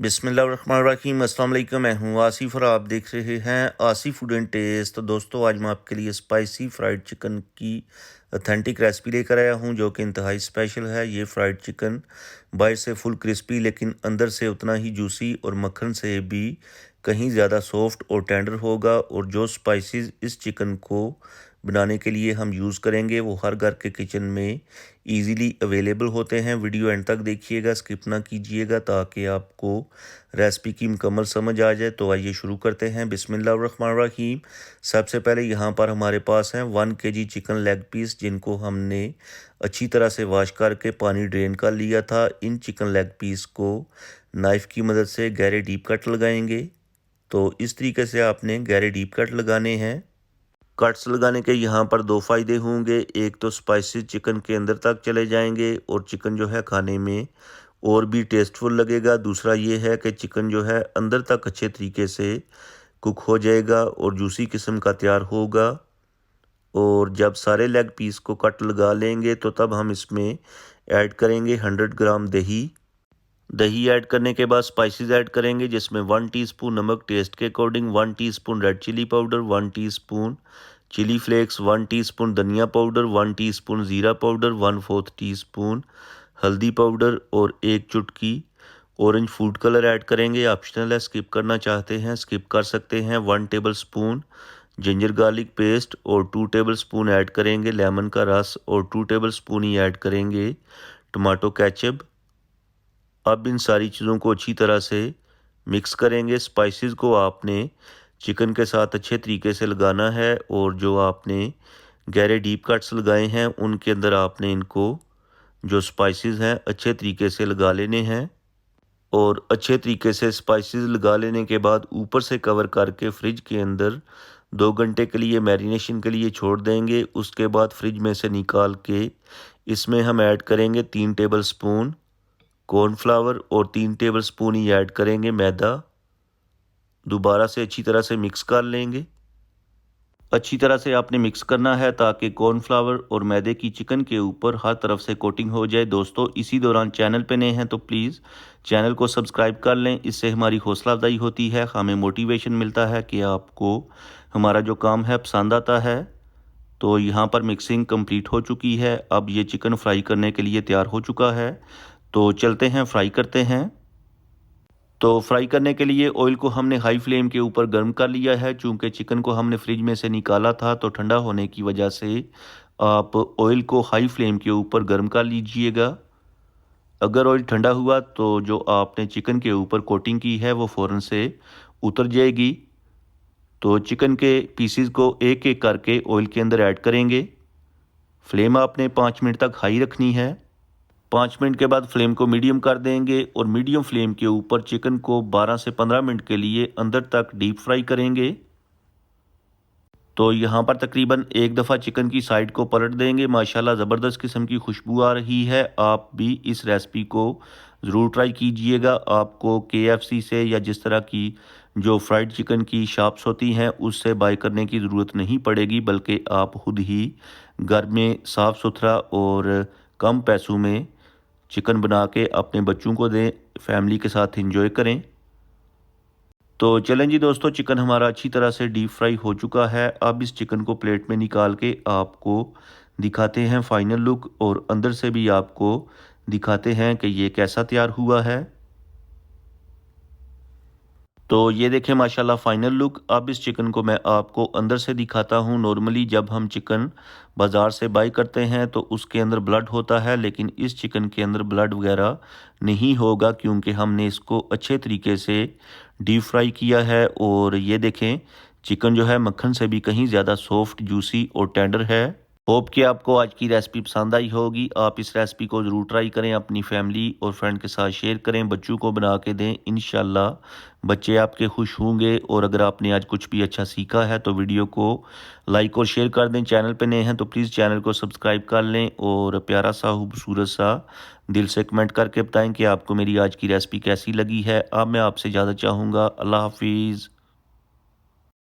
बिस्मिल्लाहिर्रहमानिर्रहीम। अस्सलाम वालेकुम। मैं हूँ आसिफ और आप देख रहे हैं आसिफ फूड एंड टेस्ट। तो दोस्तों, आज मैं आपके लिए स्पाइसी फ्राइड चिकन की ऑथेंटिक रेसिपी लेकर आया हूँ जो कि इंतहाई स्पेशल है। ये फ्राइड चिकन बाहर से फुल क्रिस्पी लेकिन अंदर से उतना ही जूसी और मक्खन से भी कहीं ज़्यादा सॉफ्ट और टेंडर होगा। और जो स्पाइसेस इस चिकन को बनाने के लिए हम यूज़ करेंगे वो हर घर के किचन में इजीली अवेलेबल होते हैं। वीडियो एंड तक देखिएगा, स्किप ना कीजिएगा ताकि आपको रेसिपी की मुकम्मल समझ आ जाए। तो आइए शुरू करते हैं। बिस्मिल्लाहिर्रहमानिर्रहीम। सबसे पहले यहाँ पर हमारे पास हैं 1 kg चिकन लेग पीस, जिनको हमने अच्छी तरह से वॉश करके पानी ड्रेन कर लिया था। इन चिकन लेग पीस को नाइफ़ की मदद से गहरे डीप कट लगाएंगे। तो इस तरीके से आपने गहरे डीप कट लगाने हैं। कट्स लगाने के यहाँ पर दो फ़ायदे होंगे। एक तो स्पाइसेस चिकन के अंदर तक चले जाएंगे और चिकन जो है खाने में और भी टेस्टफुल लगेगा। दूसरा ये है कि चिकन जो है अंदर तक अच्छे तरीके से कुक हो जाएगा और जूसी किस्म का तैयार होगा। और जब सारे लेग पीस को कट लगा लेंगे तो तब हम इसमें ऐड करेंगे 100 ग्राम दही। दही ऐड करने के बाद स्पाइसेस ऐड करेंगे, जिसमें 1 टीस्पून नमक टेस्ट के according, 1 teaspoon red chilli powder, 1 teaspoon chilli flakes, 1 teaspoon धनिया पाउडर, 1 टीस्पून ज़ीरा पाउडर, 1/4 टीस्पून हल्दी पाउडर और एक चुटकी ऑरेंज फूड कलर ऐड करेंगे। ऑप्शनल है, स्किप करना चाहते हैं स्किप कर सकते हैं। 1 tablespoon ginger garlic paste और 2 टेबल स्पून ऐड करेंगे लेमन का रस और 2 टेबल स्पून ही ऐड करेंगे टमाटो केचप। अब इन सारी चीज़ों को अच्छी तरह से मिक्स करेंगे। स्पाइसेस को आपने चिकन के साथ अच्छे तरीके से लगाना है और जो आपने गहरे डीप कट्स लगाए हैं उनके अंदर आपने इनको जो स्पाइसेस हैं अच्छे तरीके से लगा लेने हैं। और अच्छे तरीके से स्पाइसेस लगा लेने के बाद ऊपर से कवर करके फ्रिज के अंदर 2 घंटे के लिए मैरिनेशन के लिए छोड़ देंगे। उसके बाद फ्रिज में से निकाल के इसमें हम ऐड करेंगे 3 टेबल स्पून कॉर्नफ्लावर और 3 टेबल स्पून ही ऐड करेंगे मैदा। दोबारा से अच्छी तरह से मिक्स कर लेंगे। अच्छी तरह से आपने मिक्स करना है ताकि कॉर्नफ्लावर और मैदे की चिकन के ऊपर हर तरफ से कोटिंग हो जाए। दोस्तों, इसी दौरान चैनल पे नए हैं तो प्लीज़ चैनल को सब्सक्राइब कर लें। इससे हमारी हौसला अफजाई होती है, हमें मोटिवेशन मिलता है कि आपको हमारा जो काम है पसंद आता है। तो यहाँ पर मिक्सिंग कंप्लीट हो चुकी है। अब ये चिकन फ्राई करने के लिए तैयार हो चुका है। तो चलते हैं फ्राई करते हैं। तो फ्राई करने के लिए ऑयल को हमने हाई फ्लेम के ऊपर गर्म कर लिया है। चूँकि चिकन को हमने फ्रिज में से निकाला था तो ठंडा होने की वजह से आप ऑयल को हाई फ्लेम के ऊपर गर्म कर लीजिएगा। अगर ऑयल ठंडा हुआ तो जो आपने चिकन के ऊपर कोटिंग की है वो फ़ौरन से उतर जाएगी। तो चिकन के पीसीज को एक एक करके ऑयल के अंदर ऐड करेंगे। फ्लेम आपने 5 मिनट तक हाई रखनी है। 5 मिनट के बाद फ्लेम को मीडियम कर देंगे और मीडियम फ्लेम के ऊपर चिकन को 12 से 15 मिनट के लिए अंदर तक डीप फ्राई करेंगे। तो यहाँ पर तकरीबन एक दफ़ा चिकन की साइड को पलट देंगे। माशाल्लाह ज़बरदस्त किस्म की खुशबू आ रही है। आप भी इस रेसिपी को ज़रूर ट्राई कीजिएगा। आपको KFC से या जिस तरह की जो फ्राइड चिकन की शॉप्स होती हैं उससे बाय करने की ज़रूरत नहीं पड़ेगी, बल्कि आप खुद ही घर में साफ़ सुथरा और कम पैसों में चिकन बना के अपने बच्चों को दें, फैमिली के साथ एंजॉय करें। तो चलें जी दोस्तों, चिकन हमारा अच्छी तरह से डीप फ्राई हो चुका है। अब इस चिकन को प्लेट में निकाल के आपको दिखाते हैं फाइनल लुक और अंदर से भी आपको दिखाते हैं कि ये कैसा तैयार हुआ है। तो ये देखें माशाल्लाह फाइनल लुक। अब इस चिकन को मैं आपको अंदर से दिखाता हूँ। नॉर्मली जब हम चिकन बाज़ार से बाई करते हैं तो उसके अंदर ब्लड होता है, लेकिन इस चिकन के अंदर ब्लड वगैरह नहीं होगा क्योंकि हमने इसको अच्छे तरीके से डीप फ्राई किया है। और ये देखें चिकन जो है मक्खन से भी कहीं ज़्यादा सॉफ्ट, जूसी और टेंडर है। होप कि आपको आज की रेसिपी पसंद आई होगी। आप इस रेसिपी को ज़रूर ट्राई करें, अपनी फैमिली और फ्रेंड के साथ शेयर करें, बच्चों को बना के दें। इंशाल्लाह बच्चे आपके खुश होंगे। और अगर आपने आज कुछ भी अच्छा सीखा है तो वीडियो को लाइक और शेयर कर दें। चैनल पे नए हैं तो प्लीज़ चैनल को सब्सक्राइब कर लें और प्यारा सा खूबसूरत सा दिल से कमेंट करके बताएँ कि आपको मेरी आज की रेसिपी कैसी लगी है। अब मैं आपसे ज़्यादा चाहूँगा। अल्लाह हाफिज़।